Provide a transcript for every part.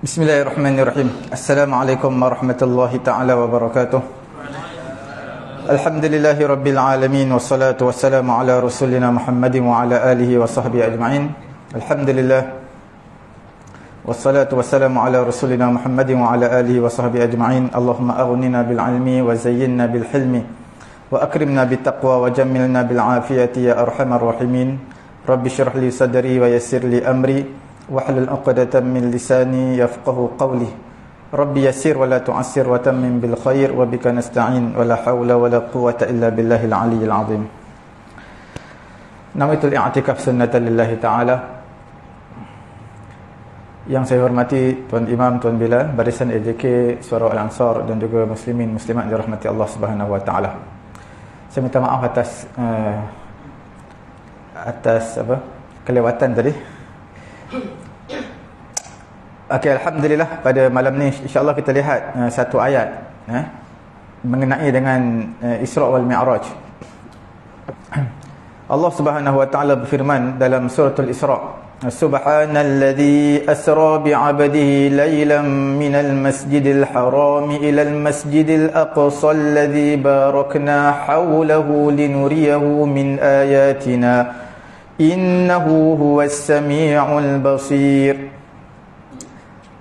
Bismillahirrahmanirrahim. Assalamualaikum warahmatullahi ta'ala wabarakatuh. Alhamdulillahi rabbil alamin. Wassalatu wassalamu ala rasulina Muhammadin wa ala alihi wa sahbihi ajma'in. Alhamdulillah. Wassalatu wassalamu ala rasulina Muhammadin wa ala alihi wa sahbihi ajma'in. Allahumma aghnina bil ilmi wa zayyinna bil hilmi wa akrimna bit taqwa wa jammilna bil afiyati ya arhamar rahimin. Rabbi shrah li sadri wa yassir li amri wahlul 'uqdatam min lisani yafqahu qawli. Rabbi yassir wa la tu'assir wa tammim bil khair wa bika nasta'in wa la haula wa la quwwata illa billahil 'aliyyil 'azim. Nawaitul i'tikaf sunnatan lillahi ta'ala. Yang saya hormati Tuan Imam, Tuan Bilal, barisan AJK Suara Al-Ansar dan juga muslimin muslimat dirahmati Allah Subhanahu wa taala. Saya minta maaf atas kelewatan tadi. Okey, alhamdulillah pada malam ni insya-Allah kita lihat satu ayat mengenai dengan Isra wal Mi'raj. Allah Subhanahu wa taala berfirman dalam suratul Isra, Subhanalladzi asra bi'abdihi laylan minal masjidil haram ilal masjidil aqsa alladzi barakna hawlahu linuriyahu min ayatina innahu huwas sami'ul basir.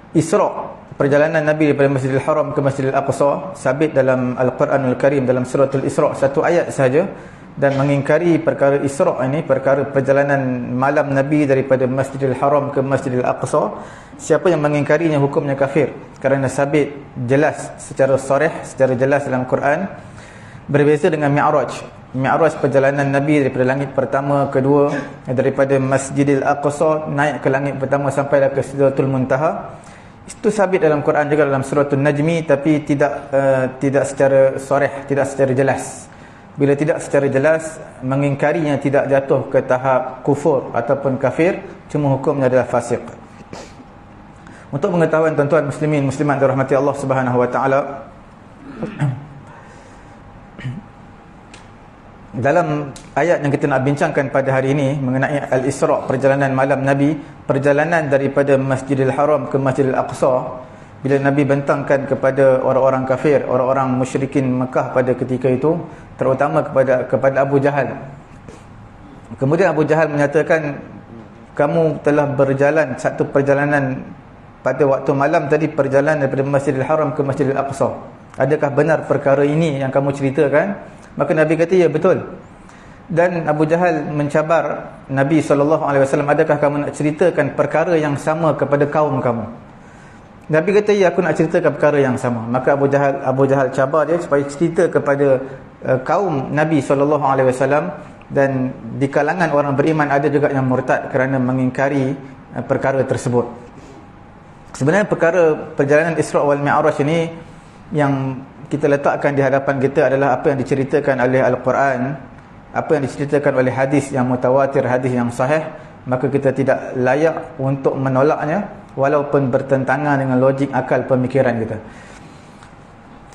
Isra, perjalanan Nabi daripada Masjidil Haram ke Masjidil Aqsa, sabit dalam Al-Quranul Karim dalam suratul Isra, satu ayat sahaja, dan mengingkari perkara Isra ini, perkara perjalanan malam Nabi daripada Masjidil Haram ke Masjidil Aqsa. Siapa yang mengingkarinya hukumnya kafir, kerana sabit jelas secara sharih, secara jelas dalam Quran. Berbeza dengan Mi'raj. Mi'raj perjalanan Nabi daripada langit pertama, kedua, daripada Masjidil Aqsa naik ke langit pertama sampai ke Sidratul Muntaha. Itu sabit dalam Quran juga dalam suratul Najmi, tapi tidak secara sharih, tidak secara jelas. Bila tidak secara jelas, mengingkarinya tidak jatuh ke tahap kufur ataupun kafir, cuma hukumnya adalah fasik. Untuk pengetahuan tuan-tuan muslimin muslimat dirahmati Allah Subhanahu wa taala, dalam ayat yang kita nak bincangkan pada hari ini mengenai Al-Isra, perjalanan malam Nabi, perjalanan daripada Masjidil Haram ke Masjidil Aqsa, bila Nabi bentangkan kepada orang-orang kafir, orang-orang musyrikin Mekah pada ketika itu, terutama kepada Abu Jahal. Kemudian Abu Jahal menyatakan, kamu telah berjalan satu perjalanan pada waktu malam tadi, perjalanan daripada Masjidil Haram ke Masjidil Aqsa. Adakah benar perkara ini yang kamu ceritakan? Maka Nabi kata, ya betul. Dan Abu Jahal mencabar Nabi SAW, adakah kamu nak ceritakan perkara yang sama kepada kaum kamu? Nabi kata, ya, aku nak ceritakan perkara yang sama. Maka Abu Jahal cabar dia supaya cerita kepada kaum Nabi SAW. Dan di kalangan orang beriman ada juga yang murtad kerana mengingkari perkara tersebut. Sebenarnya perkara perjalanan Isra wal Mi'raj ini yang kita letakkan di hadapan kita adalah apa yang diceritakan oleh Al-Quran, apa yang diceritakan oleh hadis yang mutawatir, hadis yang sahih. Maka kita tidak layak untuk menolaknya walaupun bertentangan dengan logik akal pemikiran kita.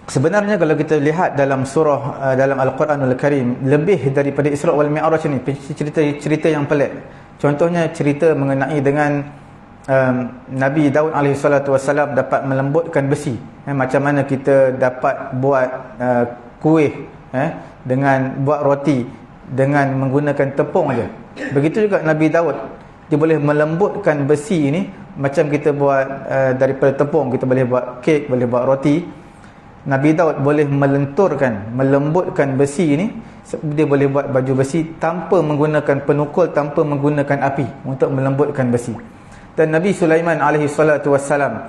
Sebenarnya kalau kita lihat dalam surah dalam Al-Quranul Karim, lebih daripada Isra wal Mi'raj ini cerita yang pelik. Contohnya cerita mengenai dengan Nabi Daud alaihissalam dapat melembutkan besi. Macam mana kita dapat buat kuih dengan buat roti dengan menggunakan tepung aja. Begitu juga Nabi Daud, dia boleh melembutkan besi ini. Macam kita buat daripada tepung, kita boleh buat kek, boleh buat roti. Nabi Daud boleh melembutkan besi ini. Dia boleh buat baju besi tanpa menggunakan penukul, tanpa menggunakan api untuk melembutkan besi. Dan Nabi Sulaiman alaihi salatu wassalam,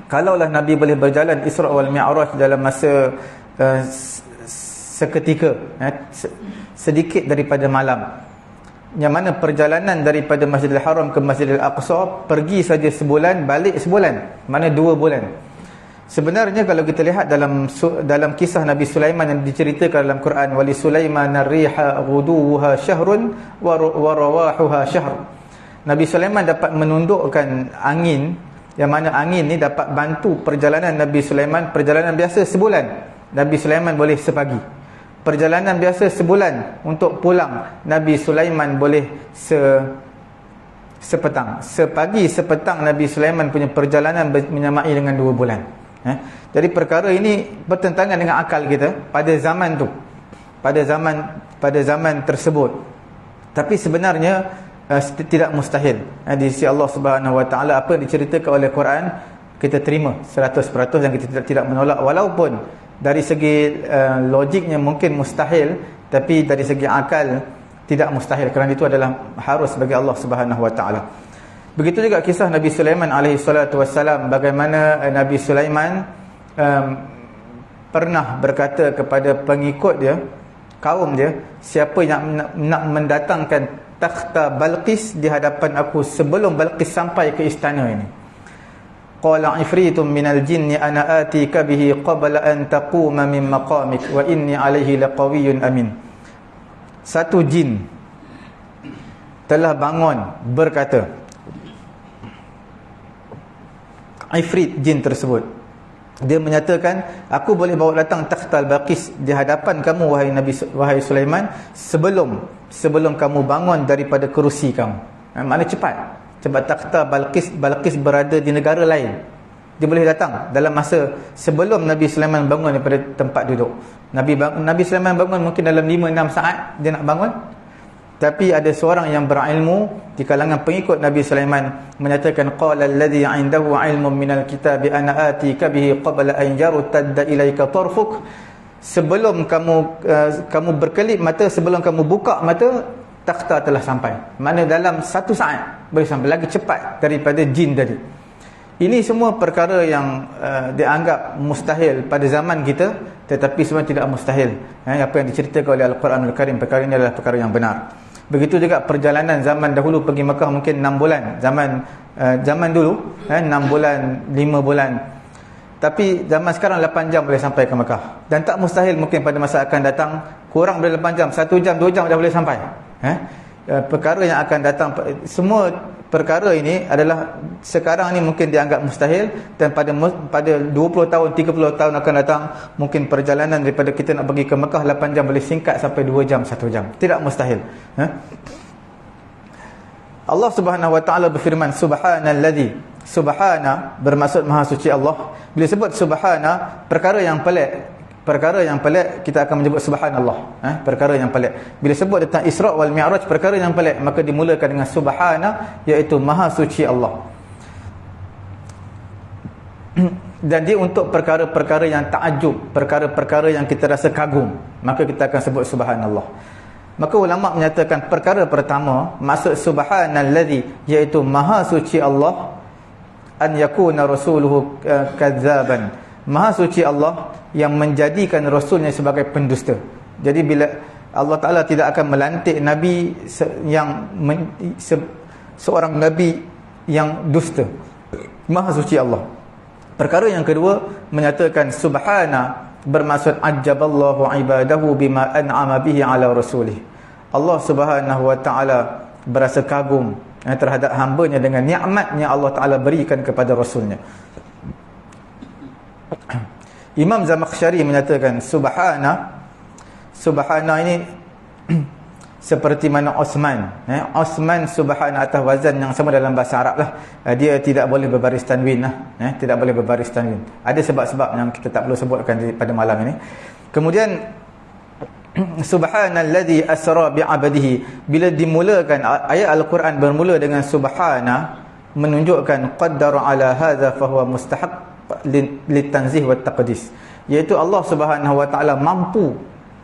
kalaulah Nabi boleh berjalan Isra wal Mi'raj dalam masa seketika, sedikit daripada malam, yang mana perjalanan daripada Masjidil Haram ke Masjidil Aqsa pergi saja sebulan, balik sebulan, mana 2 bulan. Sebenarnya kalau kita lihat dalam kisah Nabi Sulaiman yang diceritakan dalam Quran, wali Sulaiman ar-riha ghuduha syahrun wa rawahuha syahr. Nabi Sulaiman dapat menundukkan angin, yang mana angin ni dapat bantu perjalanan Nabi Sulaiman. Perjalanan biasa sebulan, Nabi Sulaiman boleh sepagi. Perjalanan biasa sebulan untuk pulang, Nabi Sulaiman boleh sepetang. Sepagi sepetang Nabi Sulaiman punya perjalanan menyamai dengan 2 bulan. Jadi perkara ini bertentangan dengan akal kita pada zaman tu, pada zaman tersebut. Tapi sebenarnya tidak mustahil. Di sisi Allah Subhanahu Wa Taala, apa yang diceritakan oleh Quran kita terima 100% dan kita tidak menolak, walaupun dari segi logiknya mungkin mustahil, tapi dari segi akal tidak mustahil, kerana itu adalah harus bagi Allah Subhanahu Wa Taala. Begitu juga kisah Nabi Sulaiman alaihi salatu wassalam, bagaimana Nabi Sulaiman pernah berkata kepada pengikut dia, kaum dia, siapa yang nak mendatangkan takhta Balqis di hadapan aku sebelum Balqis sampai ke istana ini. Qala ifritun minal jinni ana atika bihi qabla an taquma min maqamik wa inni alaihi laqawiyyun amin. Satu jin telah bangun berkata, Ifrit, jin tersebut, dia menyatakan, aku boleh bawa datang takhta Balqis di hadapan kamu wahai Sulaiman sebelum kamu bangun daripada kerusi kamu. Maknanya cepat. Sebab takhta Balqis berada di negara lain, dia boleh datang dalam masa sebelum Nabi Sulaiman bangun daripada tempat duduk. Nabi Sulaiman bangun mungkin dalam 5-6 saat dia nak bangun. Tapi ada seorang yang berilmu di kalangan pengikut Nabi Sulaiman menyatakan, qala alladhi 'indahu 'ilmun minal kitabi ana atika bihi qabla an yartadda ilayka tarfuk. Sebelum kamu berkelip mata, sebelum kamu buka mata, takhta telah sampai. Maknanya dalam 1 saat boleh sampai, lagi cepat daripada jin tadi. Ini semua perkara yang dianggap mustahil pada zaman kita, tetapi sebenarnya tidak mustahil. Apa yang diceritakan oleh Al-Quranul Karim, perkara ini adalah perkara yang benar. Begitu juga perjalanan zaman dahulu pergi Mekah mungkin 6 bulan. Zaman dulu 6 bulan, 5 bulan. Tapi zaman sekarang 8 jam boleh sampai ke Mekah. Dan tak mustahil mungkin pada masa akan datang kurang dari 8 jam, 1 jam, 2 jam dah boleh sampai. Perkara yang akan datang, semua perkara ini adalah sekarang ni mungkin dianggap mustahil, dan pada 20 tahun, 30 tahun akan datang mungkin perjalanan daripada kita nak pergi ke Mekah 8 jam boleh singkat sampai 2 jam, 1 jam. Tidak mustahil. Allah Subhanahu Wa Taala berfirman, subhanalladzi. Subhana bermaksud maha suci Allah. Bila sebut subhana, perkara yang pelik kita akan menyebut subhanallah. Perkara yang pelik. Bila sebut tentang Isra' wal Mi'raj, perkara yang pelik, maka dimulakan dengan subhana, iaitu maha suci Allah. Dan dia untuk perkara-perkara yang ta'ajub, perkara-perkara yang kita rasa kagum, maka kita akan sebut subhanallah. Maka ulama menyatakan perkara pertama, maksud subhanallazi, iaitu maha suci Allah, an yakuna rasuluhu kadzaban. Maha suci Allah yang menjadikan rasulnya sebagai pendusta. Jadi bila Allah Ta'ala tidak akan melantik Nabi seorang Nabi yang dusta. Maha suci Allah. Perkara yang kedua menyatakan subhana bermaksud ajaballahu ibadahu bima an'ama bihi ala rasulih. Allah Subhanahu Wa Ta'ala berasa kagum terhadap hambanya dengan nikmatnya Allah Ta'ala berikan kepada rasulnya. Imam Zamakhsyari menyatakan subhana ini seperti mana Osman. Osman subhana atas wazan yang sama dalam bahasa Arab lah. Dia tidak boleh berbaris tanwin lah. Tidak boleh berbaris tanwin. Ada sebab-sebab yang kita tak perlu sebutkan pada malam ini. Kemudian subhanalladzi asra bi'abdihi, bila dimulakan ayat Al-Quran bermula dengan subhana, menunjukkan qaddara ala hadza fahuwa mustahaq litanzih wa taqdis, iaitu Allah Subhanahu Wa Taala mampu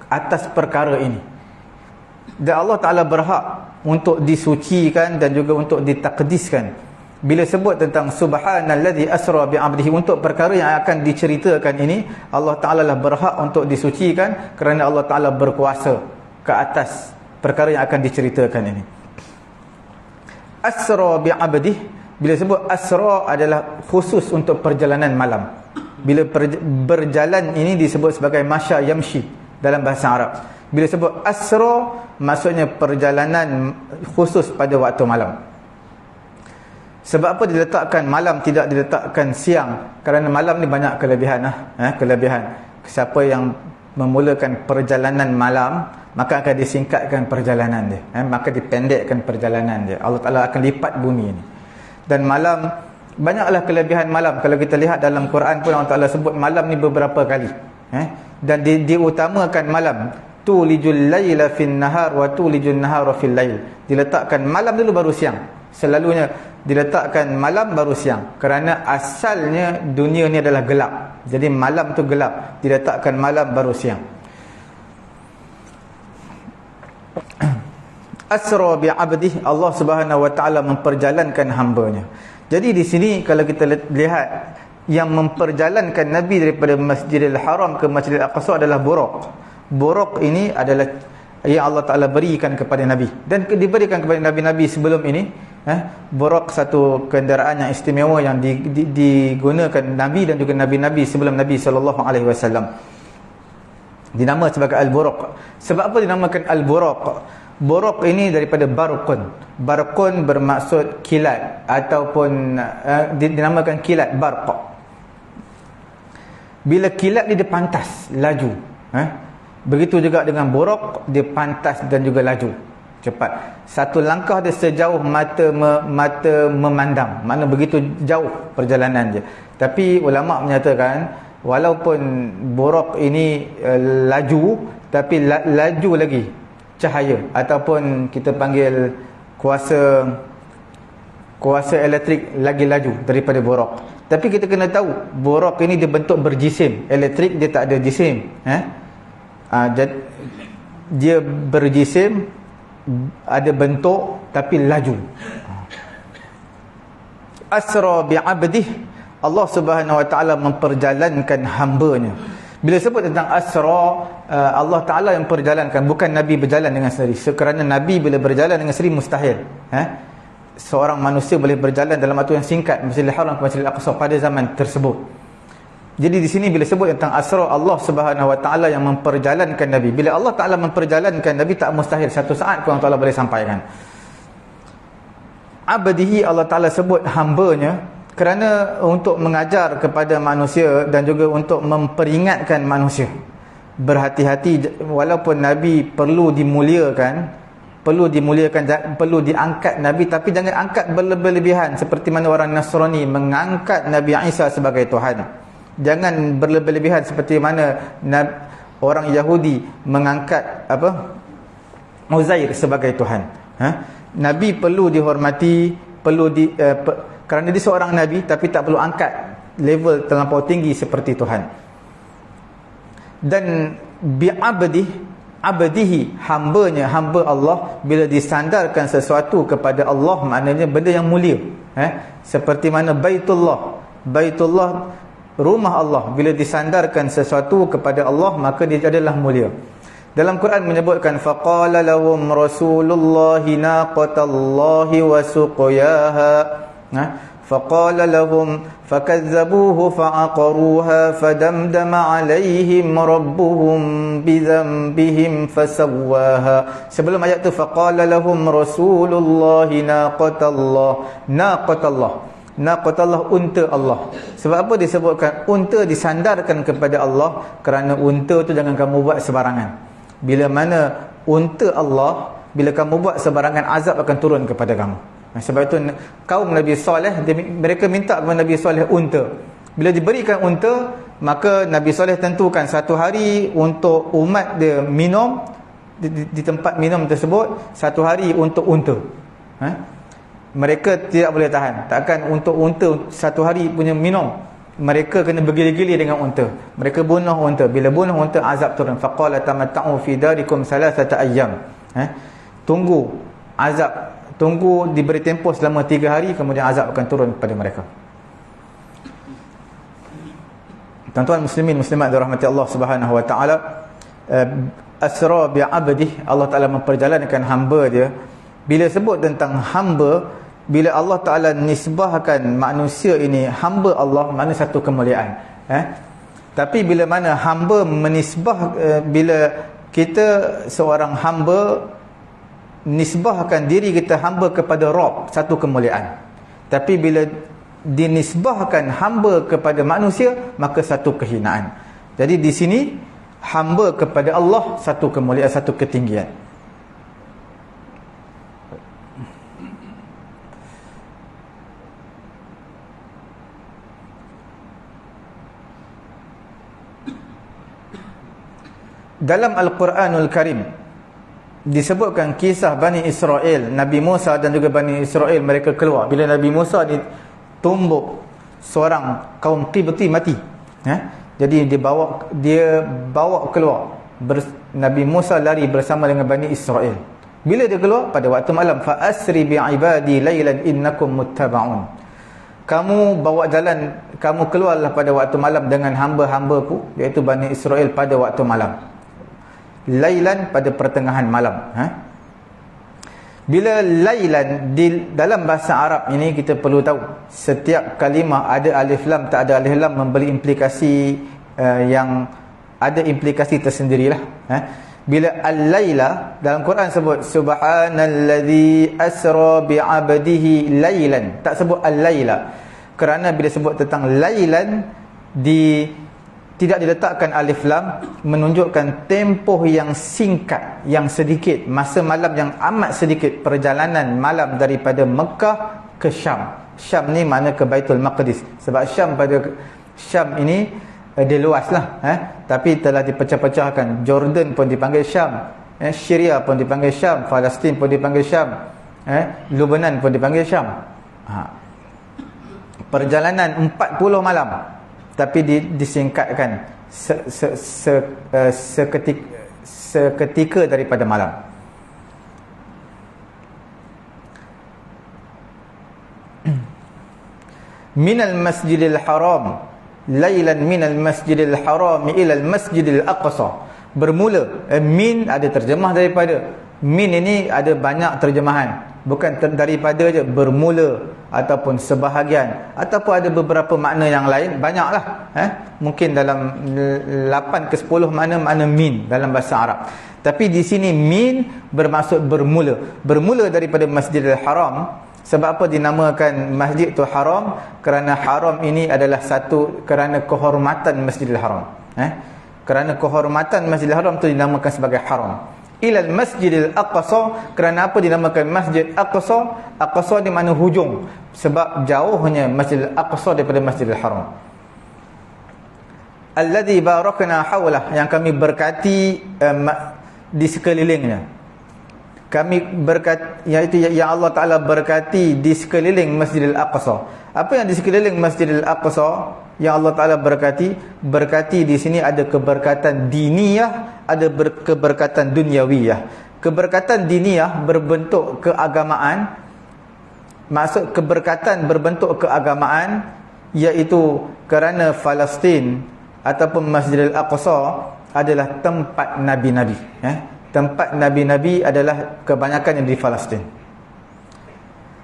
atas perkara ini, dan Allah Taala berhak untuk disucikan dan juga untuk ditakdiskan. Bila sebut tentang subhanalladzi asra bi'abdihi, untuk perkara yang akan diceritakan ini, Allah Ta'ala lah berhak untuk disucikan, kerana Allah Ta'ala berkuasa ke atas perkara yang akan diceritakan ini. Asra bi'abdihi, bila sebut asra adalah khusus untuk perjalanan malam. Bila berjalan ini disebut sebagai masya yamshi dalam bahasa Arab. Bila sebut asra, maksudnya perjalanan khusus pada waktu malam. Sebab apa diletakkan malam, tidak diletakkan siang? Kerana malam ni banyak kelebihan. Kelebihan. Siapa yang memulakan perjalanan malam, maka akan disingkatkan perjalanan dia, maka dipendekkan perjalanan dia. Allah Ta'ala akan lipat bumi ini. Dan malam, banyaklah kelebihan malam. Kalau kita lihat dalam Quran pun Allah Ta'ala sebut malam ni beberapa kali, dan diutamakan malam. Tulijul laila fin nahar wa tulijul nahara fil lail. Diletakkan malam dulu baru siang. Selalunya diletakkan malam baru siang, kerana asalnya dunia ni adalah gelap. Jadi malam tu gelap, diletakkan malam baru siang. Asra bi 'abdihi, Allah Subhanahu wa taala memperjalankan hamba-Nya. Jadi di sini kalau kita lihat, yang memperjalankan Nabi daripada Masjidil Haram ke Masjidil Aqsa adalah Buraq. Buraq ini adalah yang Allah Ta'ala berikan kepada Nabi, dan diberikan kepada Nabi-Nabi sebelum ini. Buraq satu kenderaan yang istimewa yang digunakan Nabi dan juga Nabi-Nabi sebelum Nabi SAW. Dinama sebagai Al-Buraq. Sebab apa dinamakan Al-Buraq? Buraq ini daripada barqun. Barqun bermaksud kilat, ataupun dinamakan kilat, barq. Bila kilat dia pantas, laju. Begitu juga dengan buraq, dia pantas dan juga laju, cepat. Satu langkah dia sejauh mata memandang. Maknanya begitu jauh perjalanan dia. Tapi ulama menyatakan, walaupun buraq ini laju, tapi laju lagi cahaya, ataupun kita panggil kuasa elektrik lagi laju daripada buraq. Tapi kita kena tahu, buraq ini dia bentuk berjisim. Elektrik dia tak ada jisim. Dia berjisim, ada bentuk, tapi laju. Asra bi'abdih, Allah Subhanahu wa ta'ala memperjalankan hamba-Nya. Bila sebut tentang asra, Allah Ta'ala yang perjalankan, bukan Nabi berjalan dengan sendiri. Kerana Nabi bila berjalan dengan sendiri mustahil. Seorang manusia boleh berjalan dalam waktu yang singkat Masjidil Haram ke Masjidil Aqsa pada zaman tersebut. Jadi di sini bila sebut tentang asra, Allah Subhanahu wa taala yang memperjalankan Nabi. Bila Allah Taala memperjalankan Nabi, tak mustahil satu saat pun Allah Taala boleh sampaikan. Abdihi, Allah Taala sebut hamba-Nya kerana untuk mengajar kepada manusia dan juga untuk memperingatkan manusia. Berhati-hati, walaupun Nabi perlu dimuliakan, perlu diangkat Nabi, tapi jangan angkat berlebihan seperti mana orang Nasrani mengangkat Nabi Isa sebagai Tuhan. Jangan berlebihan seperti mana orang Yahudi mengangkat Uzair sebagai Tuhan. Nabi perlu dihormati, kerana dia seorang Nabi, tapi tak perlu angkat level terlampau tinggi seperti Tuhan. Dan abdihi, hamba-Nya, hamba Allah, bila disandarkan sesuatu kepada Allah, maknanya benda yang mulia. Seperti mana Baitullah, rumah Allah, bila disandarkan sesuatu kepada Allah, maka dia adalah mulia. Dalam Quran menyebutkan, faqala lahum rasulullahi naqatallahi wa suqyaha. Faqala lahum fakazzabuhu fa'aqaruha fadamdama alaihim rabbuhum bidhanbihim fasawwaha. Sebelum ayat tu, faqala lahum rasulullahi naqatallah, unta Allah. Sebab apa disebutkan unta disandarkan kepada Allah? Kerana unta tu jangan kamu buat sebarangan. Bila mana unta Allah, bila kamu buat sebarangan, azab akan turun kepada kamu. Sebab itu kaum Nabi Saleh, mereka minta kepada Nabi Saleh unta. Bila diberikan unta, maka Nabi Saleh tentukan satu hari untuk umat dia minum di tempat minum tersebut, satu hari untuk unta. Mereka tidak boleh tahan. Takkan untuk unta satu hari punya minum. Mereka kena bergili-gili dengan unta. Mereka bunuh unta. Bila bunuh unta, azab turun. Faqala tamatta'u fi darikum salasata ayyam. Tunggu azab, tunggu diberi tempoh selama 3 hari, kemudian azab akan turun kepada mereka. Tuan-tuan muslimin muslimat dirahmati Allah Subhanahu wa taala, asra bi 'abdihi, Allah Taala memperjalankan hamba dia. Bila sebut tentang hamba, bila Allah Ta'ala nisbahkan manusia ini hamba Allah, mana satu kemuliaan. Tapi bila mana hamba menisbah, bila kita seorang hamba nisbahkan diri kita hamba kepada Rabb, satu kemuliaan. Tapi bila dinisbahkan hamba kepada manusia, maka satu kehinaan. Jadi di sini hamba kepada Allah satu kemuliaan, satu ketinggian. Dalam Al-Quranul Karim disebutkan kisah Bani Israel, Nabi Musa dan juga Bani Israel, mereka keluar. Bila Nabi Musa ditumbuk seorang kaum Qibti mati, jadi dia bawa keluar. Nabi Musa lari bersama dengan Bani Israel. Bila dia keluar pada waktu malam, fa asri bi ibadi lailan innakum muttaba'un. Kamu bawa jalan, kamu keluarlah pada waktu malam dengan hamba-hambaku, iaitu Bani Israel, pada waktu malam. Lailan, pada pertengahan malam. Bila lailan di dalam bahasa Arab ini, kita perlu tahu setiap kalimah ada alif lam, tak ada alif lam memberi implikasi yang ada implikasi tersendirilah. Bila al-laila dalam Quran sebut subhanallazi asra bi'abdihi lailan, tak sebut al-laila, kerana bila sebut tentang lailan tidak diletakkan alif lam, menunjukkan tempoh yang singkat, yang sedikit, masa malam yang amat sedikit, perjalanan malam daripada Mekah ke Syam. Syam ni mana ke Baitul Maqdis, sebab Syam ini dia luas lah, tapi telah dipecah-pecahkan. Jordan pun dipanggil Syam, Syria pun dipanggil Syam, Palestin pun dipanggil Syam, Lebanon pun dipanggil Syam. Perjalanan 40 malam, tapi disingkatkan seketika daripada malam. Minal masjidil haram lailan minal masjidil haram ilal masjidil aqsa. Bermula, min ada terjemah daripada. Min ini ada banyak terjemahan, bukan daripada je, bermula ataupun sebahagian, ataupun ada beberapa makna yang lain, banyaklah. Mungkin dalam 8 ke 10 makna min dalam bahasa Arab. Tapi di sini min bermaksud bermula. Bermula daripada Masjidil Haram. Sebab apa dinamakan masjid tu haram? Kerana haram ini adalah satu kerana kehormatan Masjidil Haram. Kerana kehormatan Masjidil Haram tu dinamakan sebagai haram. Ilal masjidil aqsa, kerana apa dinamakan masjid aqsa? Aqsa di mana hujung, sebab jauhnya Masjidil Aqsa daripada Masjidil Haram. Alladzi barakna haulah, yang kami berkati di sekelilingnya. Kami berkati, iaitu yang Allah Ta'ala berkati di sekeliling Masjidil Aqsa. Apa yang di sekeliling Masjidil Aqsa yang Allah Ta'ala berkati? Berkati di sini ada keberkatan diniyah, ada keberkatan dunyawiyah. Keberkatan diniyah berbentuk keagamaan. Maksud keberkatan berbentuk keagamaan, iaitu kerana Palestin ataupun Masjidil Aqsa adalah tempat Nabi-Nabi. Tempat Nabi-Nabi adalah kebanyakan yang di Palestin.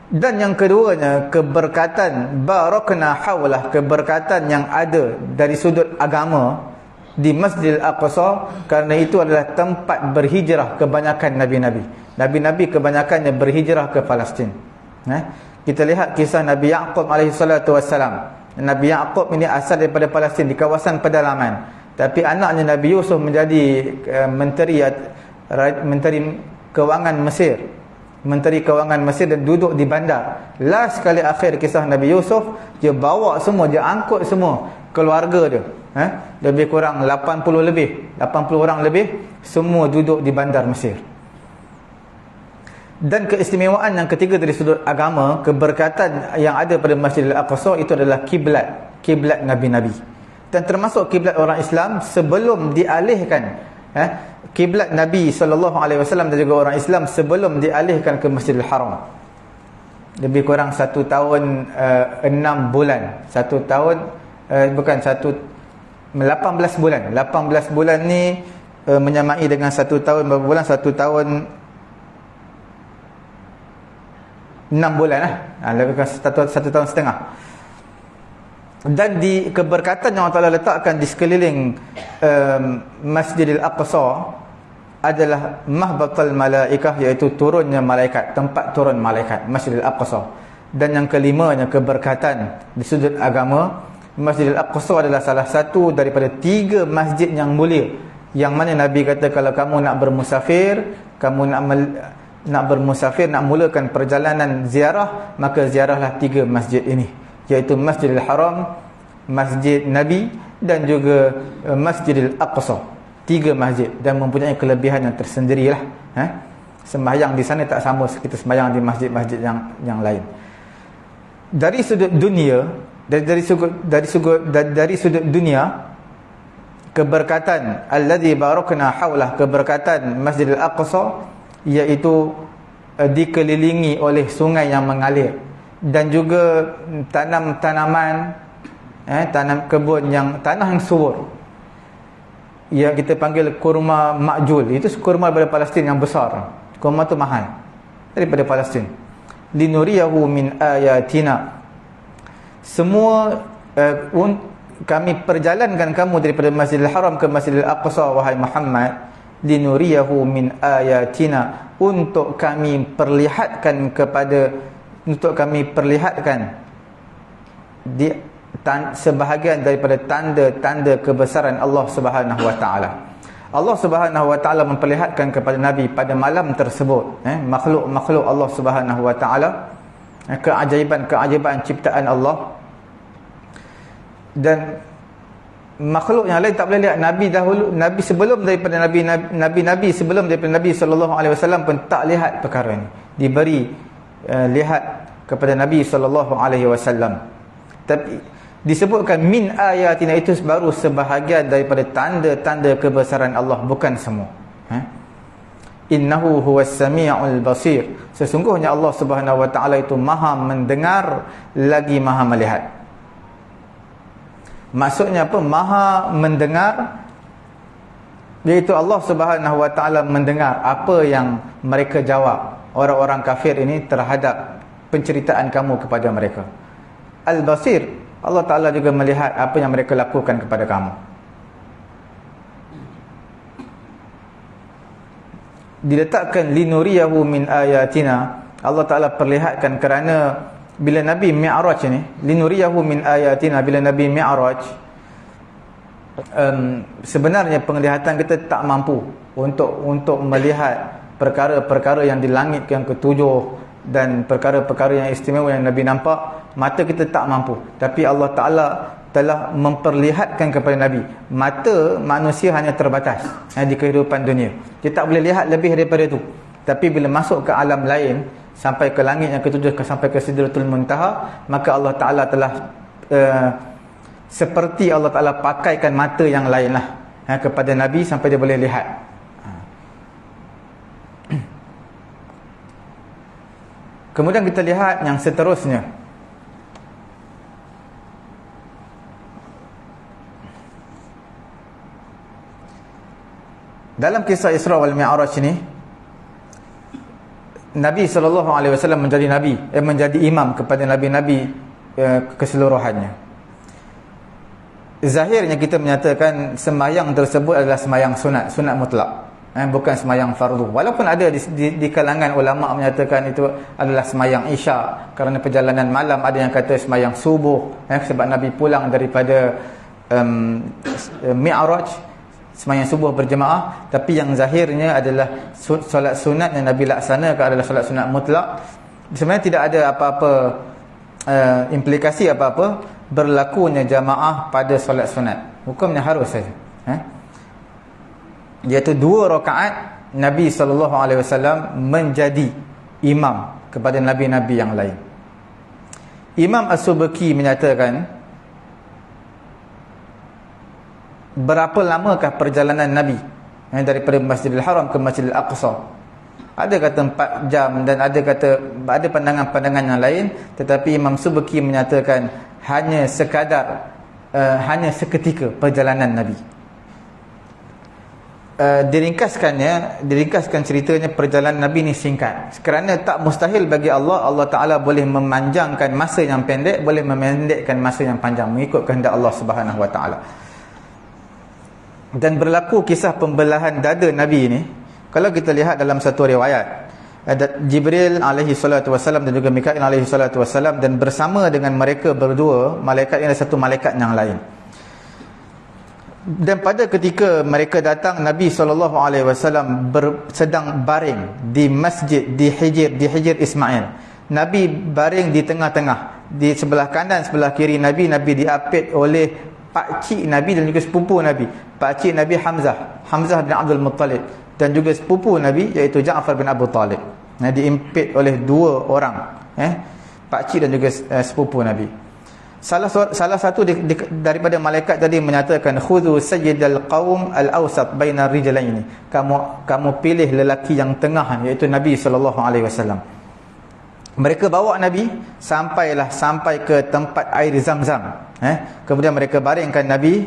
Dan yang keduanya, keberkatan barakna haulah, keberkatan yang ada dari sudut agama di Masjidil Aqsa, kerana itu adalah tempat berhijrah kebanyakan Nabi-Nabi. Nabi-Nabi kebanyakannya berhijrah ke Palestin. Kita lihat kisah Nabi Yaqub AS. Nabi Yaqub ini asal daripada Palestin, di kawasan pedalaman. Tapi anaknya Nabi Yusuf menjadi Menteri Kewangan Mesir. Menteri Kewangan Mesir, dan duduk di bandar. Last kali akhir kisah Nabi Yusuf, dia bawa semua, dia angkut semua keluarga dia. Lebih kurang 80 orang lebih, semua duduk di bandar Mesir. Dan keistimewaan yang ketiga dari sudut agama, keberkatan yang ada pada Masjidil Aqsa itu adalah kiblat Nabi-Nabi. Dan termasuk kiblat orang Islam sebelum dialihkan. Kiblat Nabi SAW dan juga orang Islam sebelum dialihkan ke Masjidil Haram. Lebih kurang 1 tahun 6 bulan. 1 tahun bukan 18 bulan. 18 bulan ni menyamai dengan 1 tahun berapa bulan? 1 tahun 6 bulan lah. Lebih kurang 1 tahun setengah. Dan di keberkatan yang Allah Ta'ala letakkan di sekeliling Masjidil Aqsa adalah mahbatal malaikah, iaitu turunnya malaikat, tempat turun malaikat, Masjidil Aqsa. Dan yang kelimanya, keberkatan di sudut agama, Masjidil Aqsa adalah salah satu daripada 3 masjid yang mulia Yang mana Nabi kata kalau kamu nak bermusafir, kamu nak mulakan perjalanan ziarah, maka ziarahlah 3 masjid ini, iaitu Masjidil Haram, Masjid Nabi dan juga Masjidil Aqsa. 3 masjid dan mempunyai kelebihan yang tersendirilah. Sembahyang di sana tak sama kita sembahyang di masjid-masjid yang lain. Dari sudut dunia, dari sudut dunia, keberkatan alladzi barakna haulah, keberkatan Masjidil Aqsa, iaitu dikelilingi oleh sungai yang mengalir dan juga tanam-tanaman, tanam kebun tanah yang subur, yang kita panggil kurma makjul. Itu kurma daripada Palestin yang besar. Kurma tu mahal daripada Palestin. Linuriyahu min ayatina, semua kami perjalankan kamu daripada Masjidil Haram ke Masjidil Aqsa, wahai Muhammad, linuriyahu min ayatina, untuk kami perlihatkan sebahagian daripada tanda-tanda kebesaran Allah Subhanahu wa taala. Allah Subhanahu wa taala memperlihatkan kepada Nabi pada malam tersebut makhluk-makhluk Allah Subhanahu wa taala, keajaiban-keajaiban ciptaan Allah. Dan makhluk yang lain tak boleh lihat. Nabi sebelum daripada Nabi sebelum daripada Nabi sallallahu alaihi wasallam pun tak lihat perkara ini. Diberi lihat kepada Nabi sallallahu alaihi wasallam. Tapi disebutkan min ayatina, itu baru sebahagian daripada tanda-tanda kebesaran Allah, bukan semua. Innahu huwas samiul basir, sesungguhnya Allah Subhanahu wa taala itu Maha mendengar lagi Maha melihat. Maksudnya apa? Maha mendengar, iaitu Allah Subhanahu wa taala mendengar apa yang mereka jawab, orang-orang kafir ini, terhadap penceritaan kamu kepada mereka. Al-Basir, Allah Taala juga melihat apa yang mereka lakukan kepada kamu. Diletakkan linuriyahu min ayatina, Allah Taala perlihatkan kerana bila Nabi Mi'raj ni, linuriyahu min ayatina, bila Nabi Mi'raj, sebenarnya penglihatan kita tak mampu untuk melihat perkara-perkara yang di langit yang ketujuh dan perkara-perkara yang istimewa yang Nabi nampak. Mata kita tak mampu, tapi Allah Ta'ala telah memperlihatkan kepada Nabi. Mata manusia hanya terbatas di kehidupan dunia, kita tak boleh lihat lebih daripada itu. Tapi bila masuk ke alam lain, sampai ke langit yang ketujuh, sampai ke Sidratul Muntaha, maka Allah Ta'ala telah seperti Allah Ta'ala pakaikan mata yang lain lah kepada Nabi sampai dia boleh lihat. Kemudian kita lihat yang seterusnya. Dalam kisah Isra wal Mi'raj ini, Nabi SAW menjadi Nabi, menjadi imam kepada Nabi-Nabi keseluruhannya. Zahirnya kita menyatakan sembahyang tersebut adalah sembahyang sunat mutlak, bukan sembahyang fardu. Walaupun ada di kalangan ulama menyatakan itu adalah sembahyang isyak kerana perjalanan malam, ada yang kata sembahyang subuh sebab Nabi pulang daripada Mi'raj, sembahyang subuh berjemaah. Tapi yang zahirnya adalah solat sunat yang Nabi laksanakan adalah solat sunat mutlak. Sebenarnya tidak ada apa-apa implikasi apa-apa berlakunya jamaah pada solat sunat. Hukumnya harus saja, iaitu 2 rakaat Nabi SAW menjadi imam kepada Nabi-Nabi yang lain. Imam As-Subki menyatakan, berapa lamakah perjalanan Nabi daripada Masjidil Haram ke Masjidil Aqsa? Ada kata 4 jam dan ada kata ada pandangan-pandangan yang lain, tetapi Imam Subki menyatakan hanya seketika perjalanan Nabi. Diringkaskan ceritanya, perjalanan Nabi ni singkat kerana tak mustahil bagi Allah Ta'ala boleh memanjangkan masa yang pendek, boleh memendekkan masa yang panjang mengikut kehendak Allah Subhanahu wa taala. Dan berlaku kisah pembelahan dada Nabi ini, kalau kita lihat dalam satu riwayat, ada Jibril alaihi salatu wasallam dan juga Mikail alaihi salatu wasallam, dan bersama dengan mereka berdua malaikat ini ada satu malaikat yang lain. Dan pada ketika mereka datang, Nabi SAW sedang baring di masjid di Hijr Ismail. Nabi baring di tengah-tengah, di sebelah kanan sebelah kiri Nabi diapit oleh pakcik Nabi dan juga sepupu Nabi. Pakcik Nabi Hamzah bin Abdul Muttalib, dan juga sepupu Nabi iaitu Ja'far bin Abu Talib. Diimpit oleh dua orang, pakcik dan juga sepupu Nabi. Salah satu daripada malaikat tadi menyatakan, khudhu sayyidal qaum al-awsat bainar rijlaini. Kamu pilih lelaki yang tengah, iaitu Nabi SAW. Mereka bawa Nabi sampai ke tempat air Zam-Zam. Kemudian mereka baringkan Nabi,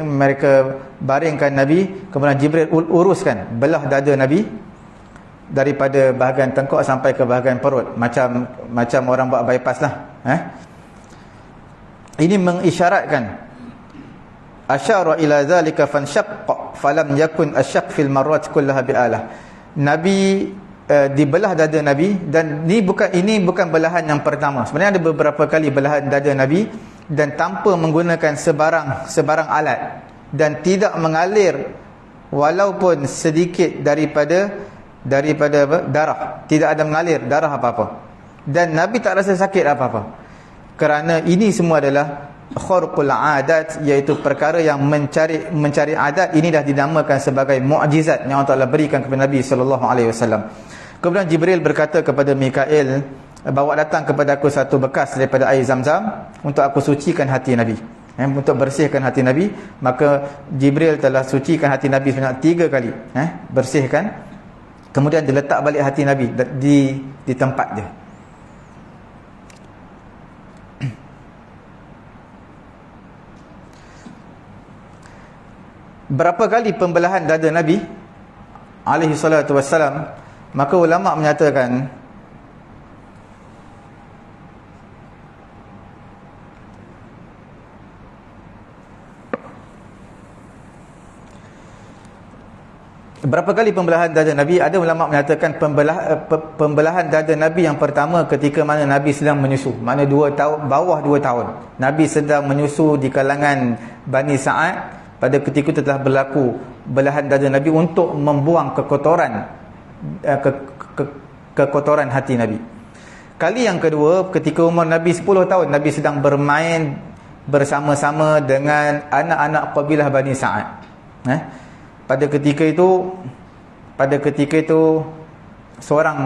mereka baringkan Nabi, kemudian Jibril uruskan belah dada Nabi daripada bahagian tengkuk sampai ke bahagian perut, macam orang buat bypass lah. Ini mengisyaratkan, asyara ila zalika fanshaqqa falam yakun asyaq fil marrat kullaha bi'alah. Nabi dibelah dada Nabi, dan ini bukan belahan yang pertama. Sebenarnya ada beberapa kali belahan dada Nabi, dan tanpa menggunakan sebarang alat, dan tidak mengalir walaupun sedikit daripada darah. Tidak ada mengalir darah apa-apa, dan Nabi tak rasa sakit apa-apa. Kerana ini semua adalah kharqul adat, iaitu perkara yang mencari adat. Ini dah dinamakan sebagai mukjizat yang Allah Taala berikan kepada Nabi SAW. Kemudian Jibril berkata kepada Mikail, bawa datang kepada aku satu bekas daripada air Zam-Zam untuk aku sucikan hati Nabi, untuk bersihkan hati Nabi. Maka Jibril telah sucikan hati Nabi sebanyak 3 kali, bersihkan. Kemudian diletak balik hati Nabi di tempat dia. Berapa kali pembelahan dada Nabi alaihi salatu wassalam, maka ulama menyatakan berapa kali pembelahan dada Nabi. Ada ulama menyatakan pembelahan dada Nabi yang pertama ketika mana Nabi sedang menyusu, mana 2 tahun, bawah 2 tahun Nabi sedang menyusu di kalangan Bani Sa'ad. Pada ketika itu telah berlaku belahan dada Nabi untuk membuang kekotoran hati Nabi. Kali yang kedua ketika umur Nabi 10 tahun, Nabi sedang bermain bersama-sama dengan anak-anak kabilah Bani Sa'ad. Pada ketika itu seorang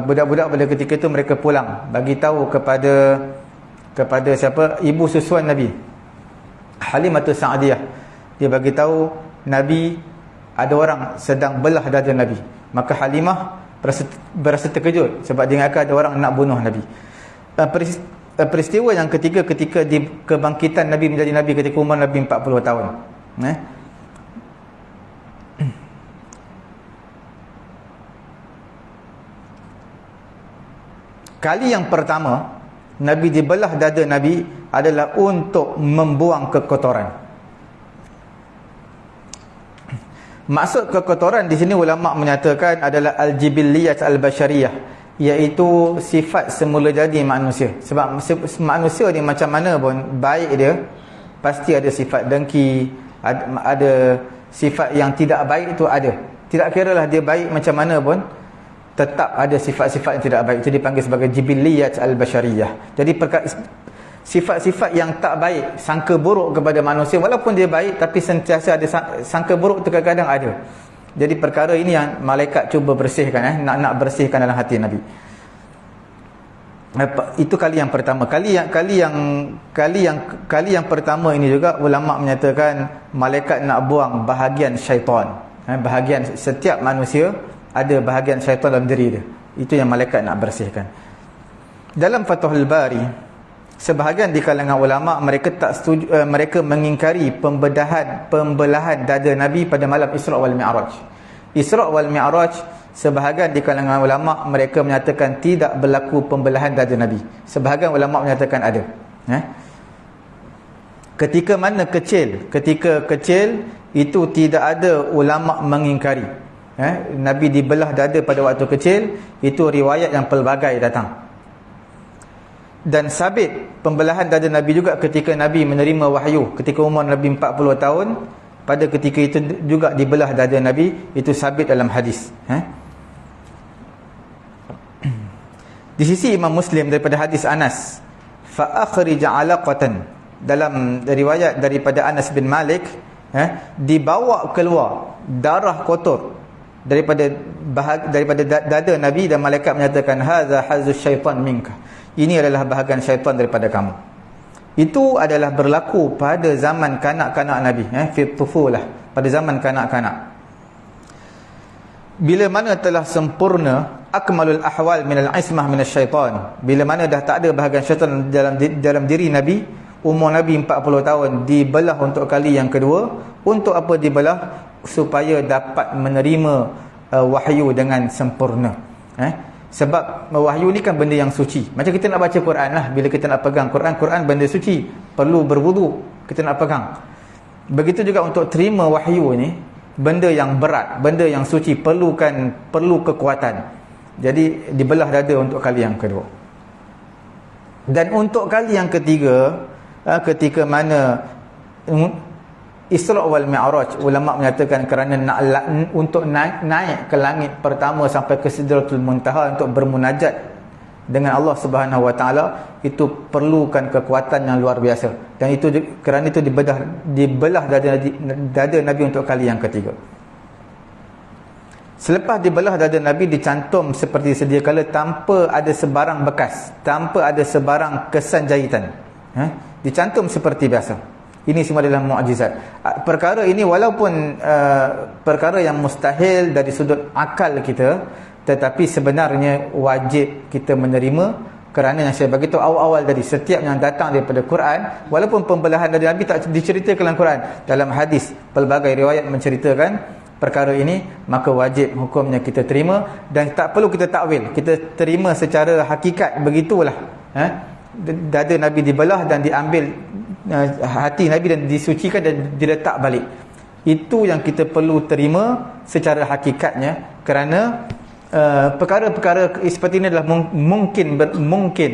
budak-budak pada ketika itu mereka pulang, bagi tahu kepada siapa? Ibu susuan Nabi, Halimatus Sa'diyah. Dia bagi tahu Nabi ada orang sedang belah dada Nabi. Maka Halimah berasa terkejut sebab dia ingatkan ada orang nak bunuh Nabi. Peristiwa yang ketiga ketika di kebangkitan Nabi menjadi Nabi ketika umur Nabi 40 tahun. Kali yang pertama Nabi dibelah dada Nabi adalah untuk membuang kekotoran. Maksud kekotoran di sini ulama menyatakan adalah al-jibilliyat al-bashariyah, iaitu sifat semula jadi manusia. Sebab manusia ni macam mana pun baik dia, pasti ada sifat dengki, ada sifat yang tidak baik itu ada. Tidak kiralah dia baik macam mana pun, tetap ada sifat-sifat yang tidak baik. Itu dipanggil sebagai jibilliyat al-bashariyah. Jadi sifat-sifat yang tak baik, sangka buruk kepada manusia, walaupun dia baik tapi sentiasa ada sangka buruk, terkadang ada. Jadi perkara ini yang malaikat cuba bersihkan, nak bersihkan dalam hati Nabi. Itu kali yang pertama. Kali yang pertama ini juga ulama menyatakan malaikat nak buang bahagian syaitan. Bahagian setiap manusia ada bahagian syaitan dalam diri dia. Itu yang malaikat nak bersihkan. Dalam Fathul Bari, sebahagian di kalangan ulama mereka tak setuju, mereka mengingkari pembelahan dada Nabi pada malam Isra' wal Mi'raj. Isra' wal Mi'raj, sebahagian di kalangan ulama mereka menyatakan tidak berlaku pembelahan dada Nabi. Sebahagian ulama menyatakan ada. Ketika kecil itu tidak ada ulama mengingkari. Nabi dibelah dada pada waktu kecil, itu riwayat yang pelbagai datang. Dan sabit pembelahan dada Nabi juga ketika Nabi menerima wahyu ketika umur Nabi 40 tahun. Pada ketika itu juga dibelah dada Nabi. Itu sabit dalam hadis. Di sisi Imam Muslim daripada hadis Anas, fa akhrij 'alaqatan, dalam riwayat daripada Anas bin Malik, dibawa keluar darah kotor daripada dada Nabi, dan malaikat menyatakan hadza hazzu syaitan minka, ini adalah bahagian syaitan daripada kamu. Itu adalah berlaku pada zaman kanak-kanak Nabi, fi tufulah, pada zaman kanak-kanak. Bila mana telah sempurna akmalul ahwal minal ismah minasyaitan, bila mana dah tak ada bahagian syaitan dalam diri Nabi, umur Nabi 40 tahun, dibelah untuk kali yang kedua. Untuk apa dibelah? Supaya dapat menerima wahyu dengan sempurna. Sebab wahyu ni kan benda yang suci. Macam kita nak baca Quran lah, bila kita nak pegang Quran benda suci, perlu berwudu, kita nak pegang. Begitu juga untuk terima wahyu ni, benda yang berat, benda yang suci, perlu kekuatan. Jadi dibelah dada untuk kali yang kedua. Dan untuk kali yang ketiga, ketika mana Isra' wal Mi'raj, ulama menyatakan kerana untuk naik ke langit pertama sampai ke Sidratul Muntaha untuk bermunajat dengan Allah Subhanahu Wa Taala, itu perlukan kekuatan yang luar biasa. Dan itu kerana itu dibelah dada Nabi untuk kali yang ketiga. Selepas dibelah dada Nabi, dicantum seperti sedia kala, tanpa ada sebarang bekas, tanpa ada sebarang kesan jahitan. Dicantum seperti biasa. Ini semua adalah mukjizat. Perkara ini walaupun perkara yang mustahil dari sudut akal kita, tetapi sebenarnya wajib kita menerima. Kerana yang saya bagi tahu awal-awal tadi, setiap yang datang daripada Quran, walaupun pembelahan dari Nabi tak diceritakan dalam Quran, dalam hadis pelbagai riwayat menceritakan perkara ini, maka wajib hukumnya kita terima. Dan tak perlu kita takwil, kita terima secara hakikat, begitulah. Dada Nabi dibelah dan diambil hati Nabi dan disucikan dan diletak balik. Itu yang kita perlu terima secara hakikatnya. Kerana perkara-perkara seperti ini adalah mungkin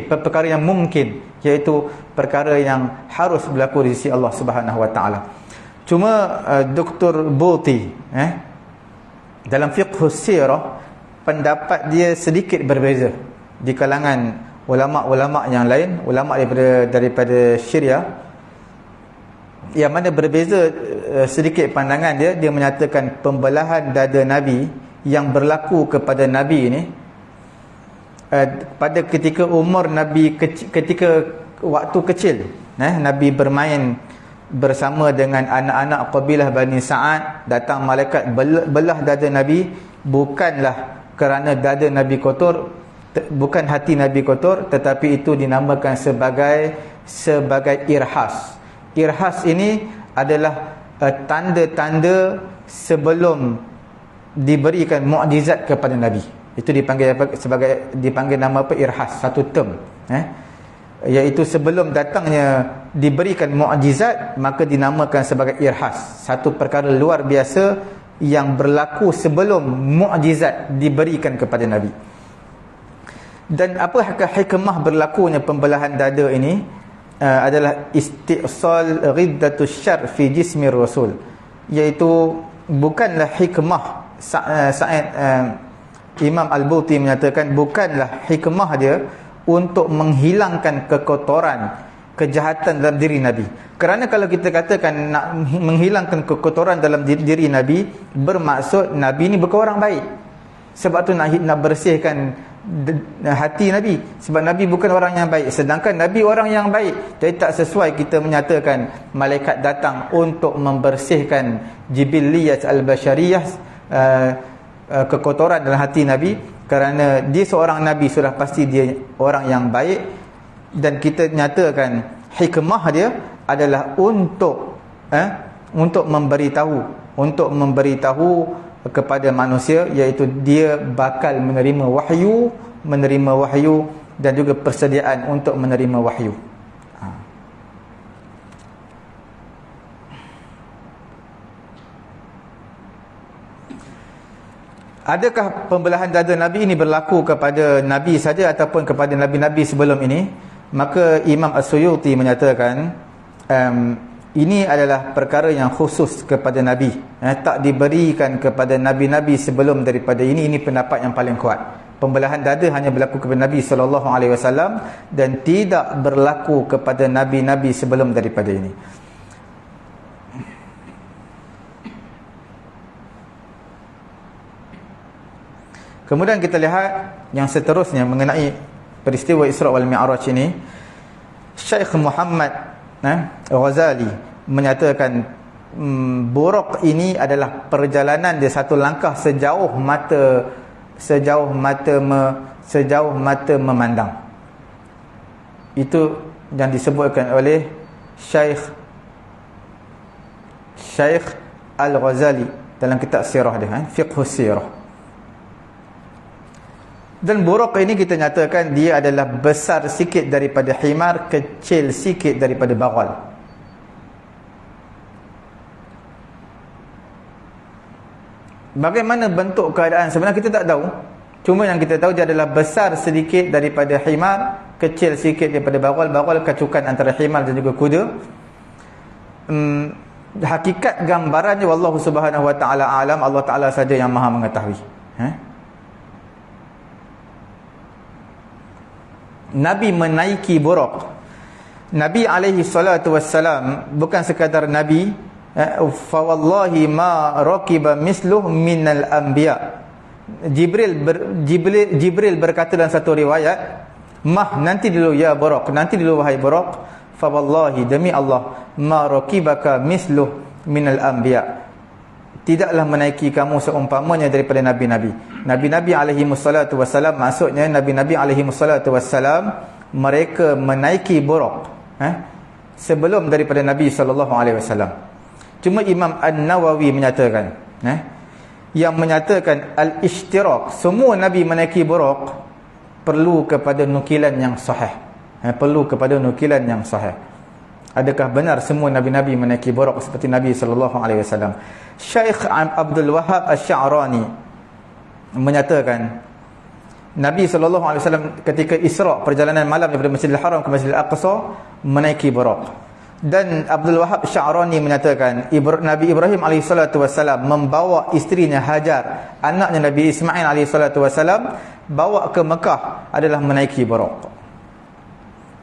perkara yang mungkin, iaitu perkara yang harus berlaku di sisi Allah Subhanahu Wa Taala. Cuma Dr. Buti dalam fiqh sirah, pendapat dia sedikit berbeza di kalangan ulama-ulama yang lain, ulama daripada Syria, yang mana berbeza sedikit pandangan dia. Dia menyatakan pembelahan dada Nabi yang berlaku kepada Nabi ini pada ketika umur Nabi ketika waktu kecil, Nabi bermain bersama dengan anak-anak kabilah Bani Sa'ad, datang malaikat belah dada Nabi, bukanlah kerana dada Nabi kotor, bukan hati Nabi kotor, tetapi itu dinamakan sebagai irhas. Irhas ini adalah tanda-tanda sebelum diberikan mukjizat kepada Nabi. Itu dipanggil nama apa? Irhas, satu term, iaitu sebelum datangnya diberikan mukjizat, maka dinamakan sebagai irhas, satu perkara luar biasa yang berlaku sebelum mukjizat diberikan kepada Nabi. Dan apa hikmah berlakunya pembelahan dada ini? Adalah istisal riddatus syar fi jismi rasul, iaitu bukanlah hikmah Imam Al-Buti menyatakan bukanlah hikmah dia untuk menghilangkan kekotoran, kejahatan dalam diri Nabi. Kerana kalau kita katakan nak menghilangkan kekotoran dalam diri Nabi, bermaksud Nabi ni bukan orang baik. Sebab tu nak bersihkan hati Nabi, sebab Nabi bukan orang yang baik, sedangkan Nabi orang yang baik. Jadi tak sesuai kita menyatakan malaikat datang untuk membersihkan jibilliyat al-bashariyah, kekotoran dalam hati Nabi, kerana dia seorang Nabi, sudah pasti dia orang yang baik. Dan kita nyatakan hikmah dia adalah untuk memberitahu kepada manusia, iaitu dia bakal menerima wahyu dan juga persediaan untuk menerima wahyu. Adakah pembelahan dada Nabi ini berlaku kepada Nabi saja ataupun kepada Nabi-Nabi sebelum ini? Maka Imam As-Suyuti menyatakan ini adalah perkara yang khusus kepada Nabi, tak diberikan kepada Nabi-Nabi sebelum daripada ini. Ini pendapat yang paling kuat. Pembelahan dada hanya berlaku kepada Nabi SAW dan tidak berlaku kepada Nabi-Nabi sebelum daripada ini. Kemudian kita lihat yang seterusnya mengenai peristiwa Isra' wal Mi'raj ini. Syekh Muhammad Ghazali menyatakan buraq ini adalah perjalanan dia satu langkah sejauh mata memandang. Itu yang disebutkan oleh Syekh Al-Ghazali dalam kitab sirah dia, Fiqhus Sirah. Dan buraq ini kita nyatakan dia adalah besar sikit daripada himar, kecil sikit daripada bagal. Bagaimana bentuk keadaan sebenarnya kita tak tahu. Cuma yang kita tahu dia adalah besar sedikit daripada himar, kecil sikit daripada bagal. Bagal kacukan antara himar dan juga kuda. Hakikat gambarannya wallahu subhanahu wa ta'ala alam, Allah Ta'ala saja yang maha mengetahui. Nabi menaiki buraq. Nabi alaihi salatu wassalam bukan sekadar Nabi, fa wallahi ma raqiba misluh minal anbiya. Jibril berkata dalam satu riwayat, nanti dulu ya buraq, nanti dulu wahai buraq, fa wallahi demi Allah, ma raqibaka misluh minal anbiya. Tidaklah menaiki kamu seumpamanya daripada nabi-nabi. Nabi-nabi alaihi wassalatu wassalam, maksudnya nabi-nabi alaihi wassalatu wassalam mereka menaiki buraq sebelum daripada Nabi sallallahu alaihi wasallam. Cuma Imam An-Nawawi menyatakan yang menyatakan al-ishtirak, semua nabi menaiki buraq, perlu kepada nukilan yang sahih. Perlu kepada nukilan yang sahih. Adakah benar semua nabi-nabi menaiki buraq seperti Nabi sallallahu alaihi wasallam? Syekh Abdul Wahhab Asy-Sya'rani menyatakan Nabi sallallahu alaihi wasallam ketika Isra', perjalanan malam daripada Masjidil Haram ke Masjidil Aqsa, menaiki buraq. Dan Abdul Wahhab Asy-Sya'rani menyatakan Nabi Ibrahim alaihi salatu wasallam membawa isterinya Hajar, anaknya Nabi Ismail alaihi salatu wasallam, bawa ke Mekah adalah menaiki buraq.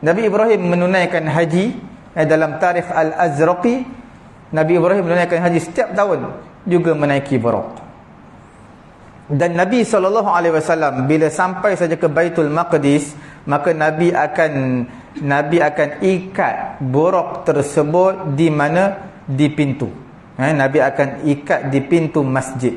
Nabi Ibrahim menunaikan haji dalam tarikh Al-Azraqi. Nabi Ibrahim menunaikan haji setiap tahun juga menaiki buraq. Dan Nabi SAW bila sampai saja ke Baitul Maqdis, maka Nabi akan ikat buraq tersebut di mana? Di pintu. Nabi akan ikat di pintu masjid.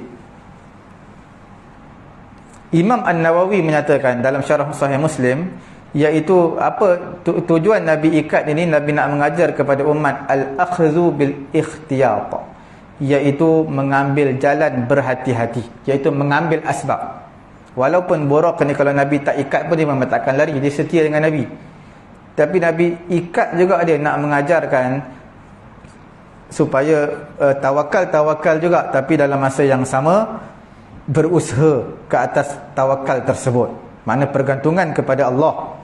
Imam An-Nawawi menyatakan dalam syarah Sahih Muslim, iaitu apa tujuan Nabi ikat ini? Nabi nak mengajar kepada umat al-akhdhu bil ikhtiyat, iaitu mengambil jalan berhati-hati, iaitu mengambil asbab. Walaupun buraq ni kalau Nabi tak ikat pun dia memang takkan lari, dia setia dengan Nabi. Tapi Nabi ikat juga, dia nak mengajarkan supaya tawakal juga, tapi dalam masa yang sama berusaha ke atas tawakal tersebut. Mana pergantungan kepada Allah,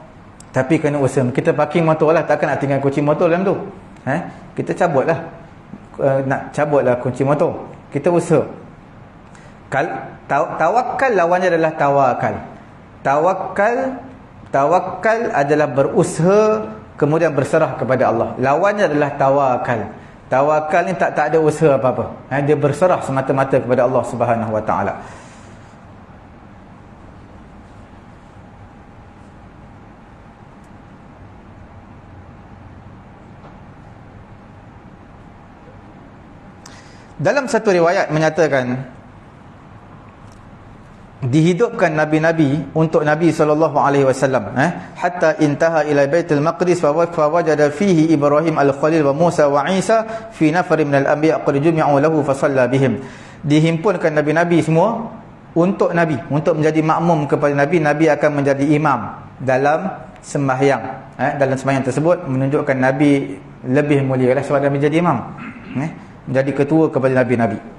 tapi kena usaha. Kita parking motor lah, takkan nak tinggal kunci motor dalam tu. Kita cabutlah, nak cabutlah kunci motor, kita usaha. Tawakal lawannya adalah tawakal. Tawakal adalah berusaha kemudian berserah kepada Allah. Lawannya adalah tawakal. Tawakal ni tak ada usaha apa-apa. Dia berserah semata-mata kepada Allah Subhanahu wa taala. Dalam satu riwayat menyatakan dihidupkan nabi-nabi untuk Nabi sallallahu alaihi wasallam, hatta intaha ila Baitul Maqdis fa wajada fihi Ibrahim al-Khalil wa Musa wa Isa fi nafarin minal anbiya qad jumi'u lahu fa shalla bihim. Dihimpunkan nabi-nabi semua untuk Nabi, untuk menjadi makmum kepada Nabi. Nabi akan menjadi imam dalam sembahyang. Dalam sembahyang tersebut menunjukkan Nabi lebih mulia lah sebab Nabi menjadi imam, menjadi ketua kepada nabi-nabi.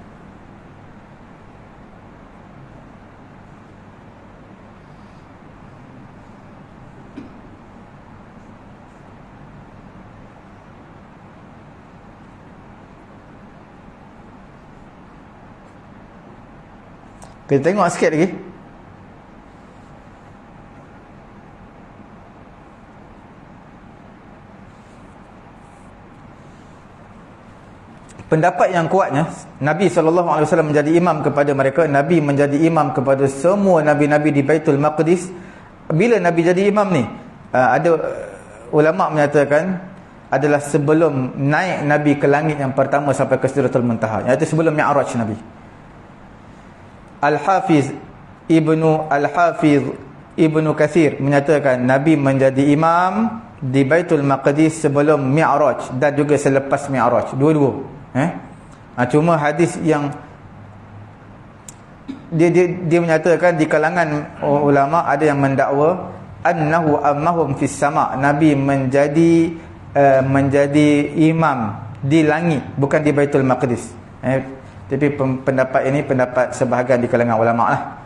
Kita tengok sikit lagi. Pendapat yang kuatnya, Nabi SAW menjadi imam kepada mereka. Nabi menjadi imam kepada semua Nabi-Nabi di Baitul Maqdis. Bila Nabi jadi imam ni, ada ulama' menyatakan adalah sebelum naik Nabi ke langit yang pertama sampai ke Sidratul Muntaha, iaitu sebelum Mi'raj Nabi. Al-Hafiz Ibnu Katsir menyatakan Nabi menjadi imam di Baitul Maqdis sebelum Mi'raj dan juga selepas Mi'raj, dua-dua. Cuma hadis yang dia menyatakan di kalangan ulama ada yang mendakwa annahu ammahum fis sama', Nabi menjadi imam di langit, bukan di Baitul Maqdis. Tapi pendapat ini pendapat sebahagian di kalangan ulama lah.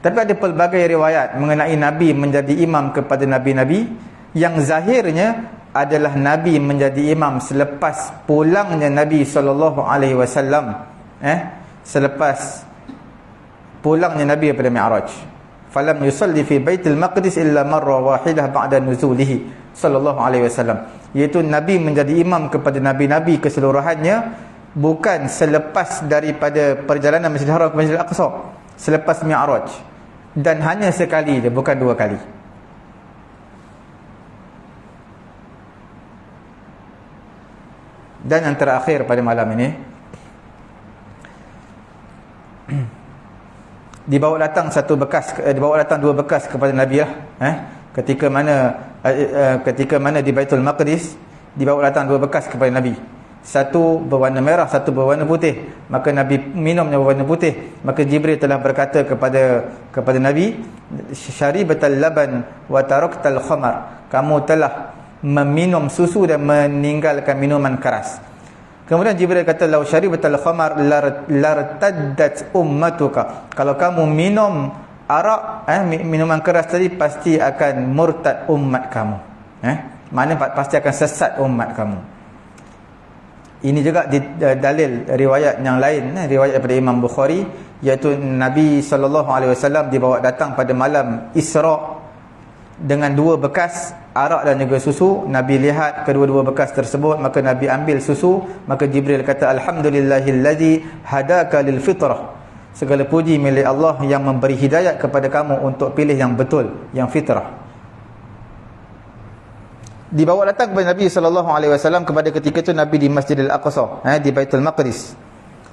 Tapi ada pelbagai riwayat mengenai Nabi menjadi imam kepada Nabi-Nabi, yang zahirnya adalah Nabi menjadi imam selepas pulangnya Nabi SAW, selepas pulangnya Nabi daripada Mi'raj. Falam yusalli fi Baitul Maqdis illa marra wahidah ba'da nuzulihi sallallahu alaihi wasallam, iaitu Nabi menjadi imam kepada Nabi-Nabi keseluruhannya bukan selepas daripada perjalanan Masjidil Haram ke Masjidil Aqsa, selepas Mi'raj, dan hanya sekali dia, bukan dua kali. Dan yang terakhir pada malam ini, dibawa datang dua bekas kepada Nabi lah. Ketika mana di Baitul Maqdis dibawa datang dua bekas kepada Nabi. Satu berwarna merah, satu berwarna putih. Maka Nabi minumnya berwarna putih. Maka Jibril telah berkata kepada Nabi, syaribatal laban wa taraktal khamar, kamu telah meminum susu dan meninggalkan minuman keras. Kemudian Jibril kata, lau syaribatal khamar lartaddat ummatuka, kalau kamu minum arak, minuman keras tadi, pasti akan murtad umat kamu. Maknanya pasti akan sesat umat kamu. Ini juga dalil riwayat yang lain, riwayat daripada Imam Bukhari, iaitu Nabi SAW dibawa datang pada malam Isra dengan dua bekas arak dan juga susu. Nabi lihat kedua-dua bekas tersebut, maka Nabi ambil susu. Maka Jibril kata, alhamdulillahillazi hadaka lil fitrah, segala puji milik Allah yang memberi hidayat kepada kamu untuk pilih yang betul, yang fitrah. Dibawa datang kepada Nabi SAW kepada ketika itu Nabi di Masjidil Aqsa, di Baitul Maqdis.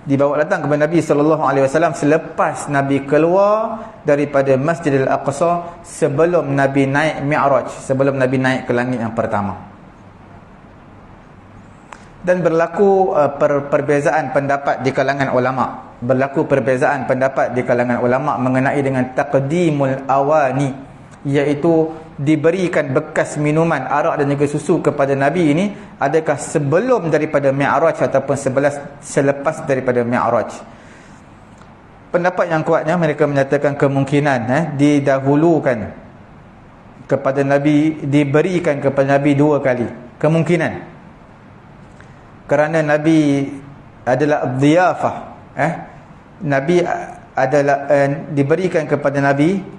Dibawa datang kepada Nabi SAW selepas Nabi keluar daripada Masjidil Aqsa, sebelum Nabi naik Mi'raj, sebelum Nabi naik ke langit yang pertama. Dan berlaku perbezaan pendapat di kalangan ulama. Mengenai dengan taqdimul awani, iaitu diberikan bekas minuman arak dan juga susu kepada Nabi ini, adakah sebelum daripada Mi'raj ataupun selepas daripada Mi'raj. Pendapat yang kuatnya, mereka menyatakan kemungkinan didahulukan kepada Nabi, diberikan kepada Nabi dua kali. Kemungkinan kerana Nabi adalah dhiyafah, Nabi adalah diberikan kepada Nabi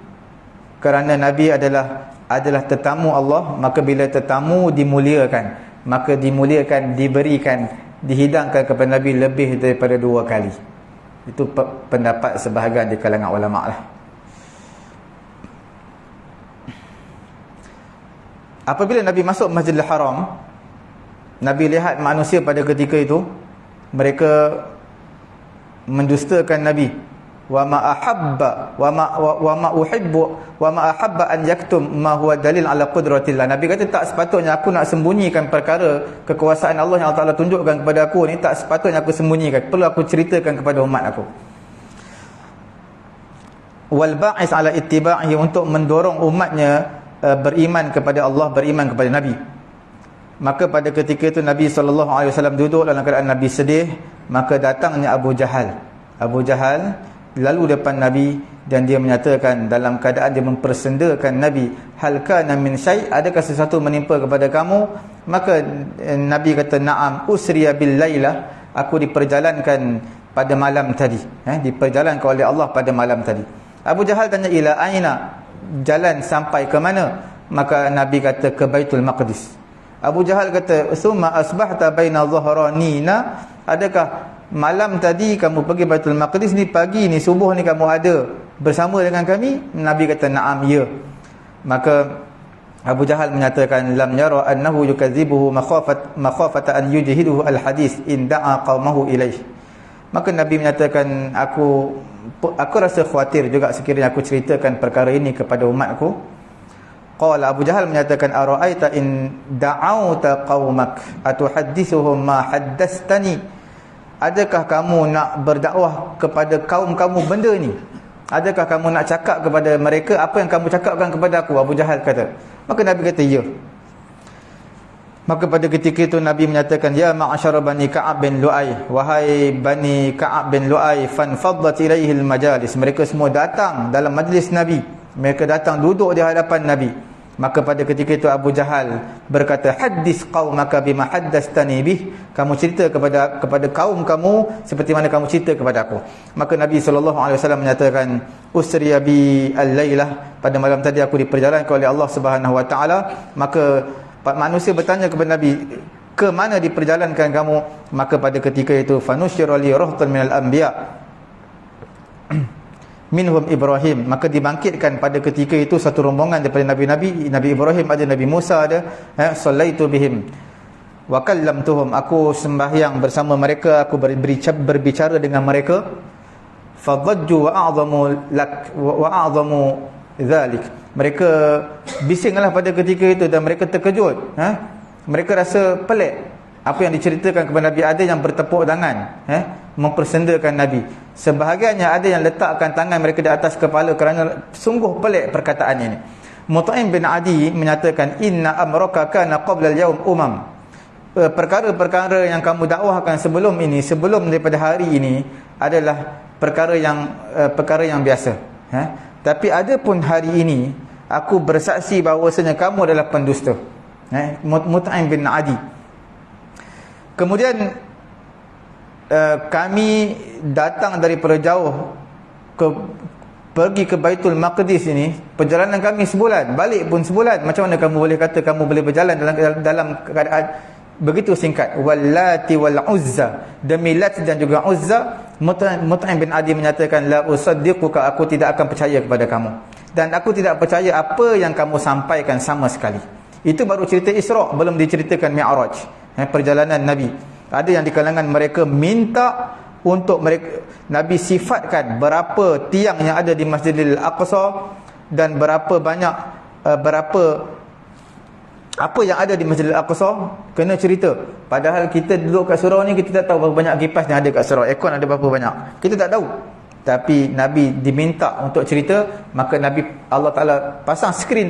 kerana Nabi adalah tetamu Allah. Maka bila tetamu dimuliakan, maka dimuliakan, diberikan, dihidangkan kepada Nabi lebih daripada dua kali. Itu pendapat sebahagian di kalangan ulama lah. Apabila Nabi masuk Masjidil Haram, Nabi lihat manusia pada ketika itu, mereka mendustakan Nabi. Wa ma ahabba an yaktum ma huwa dalil ala qudratillah. Nabi kata, tak sepatutnya aku nak sembunyikan perkara kekuasaan Allah yang Allah Ta'ala tunjukkan kepada aku ni, tak sepatutnya aku sembunyikan, perlu aku ceritakan kepada umat aku. Wal ba'is ala ittiba'ihi, untuk mendorong umatnya beriman kepada Allah, beriman kepada Nabi. Maka pada ketika itu Nabi SAW duduk dalam keadaan Nabi sedih. Maka datangnya Abu Jahal lalu depan Nabi, dan dia menyatakan dalam keadaan dia mempersendakan Nabi, hal kana min syai', adakah sesuatu menimpa kepada kamu? Maka Nabi kata, na'am usriya bil lailah, aku diperjalankan pada malam tadi, diperjalankan oleh Allah pada malam tadi. Abu Jahal tanya, ila aina, jalan sampai ke mana? Maka Nabi kata, ke Baitul Maqdis. Abu Jahal kata, summa asbahta baina dhahranina, adakah malam tadi kamu pergi Baitul Maqdis ni, pagi ni, subuh ni kamu ada bersama dengan kami? Nabi kata, na'am, ya. Maka Abu Jahal menyatakan, lam yara annahu yukadzibuhu makhafata an yujhiduhu al-hadis in da'a qaumahu ilaih. Maka Nabi menyatakan, aku rasa khawatir juga sekiranya aku ceritakan perkara ini kepada umatku. Qala, Abu Jahal menyatakan, ara'aita in da'auta qaumak atuhaddithuhum ma haddastani. Adakah kamu nak berdakwah kepada kaum kamu benda ni? Adakah kamu nak cakap kepada mereka apa yang kamu cakapkan kepada aku? Abu Jahal kata. Maka Nabi kata, ya. Maka pada ketika itu Nabi menyatakan, ya ma'asyara bani Ka'ab bin Lu'ay, wahai bani Ka'ab bin Lu'ay, fanfaddat ilaihil majalis. Mereka semua datang dalam majlis Nabi, mereka datang duduk di hadapan Nabi. Maka pada ketika itu Abu Jahal berkata, haddis qaumaka bima haddastani bih, kamu cerita kepada kaum kamu seperti mana kamu cerita kepada aku. Maka Nabi SAW menyatakan, usriya bi al-lailah, pada malam tadi aku diperjalankan oleh Allah Subhanahu wa taala. Maka manusia bertanya kepada Nabi, ke mana diperjalankan kamu? Maka pada ketika itu, fanusyira li rahtan minal anbiya minhum Ibrahim, maka dibangkitkan pada ketika itu satu rombongan daripada Nabi-Nabi. Nabi Ibrahim ada, Nabi Musa ada. Sallaitu bihim wa kallamtuhum, aku sembahyang bersama mereka, aku berbicara dengan mereka. Fadajju wa a'zamu lak wa a'zamu dhalik, mereka bisinglah pada ketika itu dan mereka terkejut. Mereka rasa pelik apa yang diceritakan kepada Nabi. Ada yang bertepuk tangan, mempersendakan Nabi. Sebahagiannya ada yang letakkan tangan mereka di atas kepala kerana sungguh pelik perkataan ini. Mut'im bin Adi menyatakan, inna amraka kana qabla al-yawm umam, perkara-perkara yang kamu dakwahkan sebelum ini, sebelum daripada hari ini, adalah perkara yang biasa. Tapi ada pun hari ini aku bersaksi bahawasanya kamu adalah pendusta. Mut'im bin Adi. Kemudian kami datang daripada jauh pergi ke Baitul Maqdis ini, perjalanan kami sebulan, balik pun sebulan. Macam mana kamu boleh kata kamu boleh berjalan dalam keadaan begitu singkat? Wallati wal Uzza, demi Lat dan juga Uzza. Mut'im bin Adi menyatakan, la usaddiquka, aku tidak akan percaya kepada kamu, dan aku tidak percaya apa yang kamu sampaikan sama sekali. Itu baru cerita Isra', belum diceritakan Mi'raj, perjalanan Nabi. Ada yang di kalangan mereka minta untuk mereka Nabi sifatkan berapa tiang yang ada di Masjidil Aqsa dan berapa banyak apa yang ada di Masjidil Aqsa, kena cerita. Padahal kita duduk kat surau ni, kita tak tahu berapa banyak kipas yang ada kat surau, aircon ada berapa banyak, kita tak tahu. Tapi Nabi diminta untuk cerita, maka Allah Ta'ala pasang skrin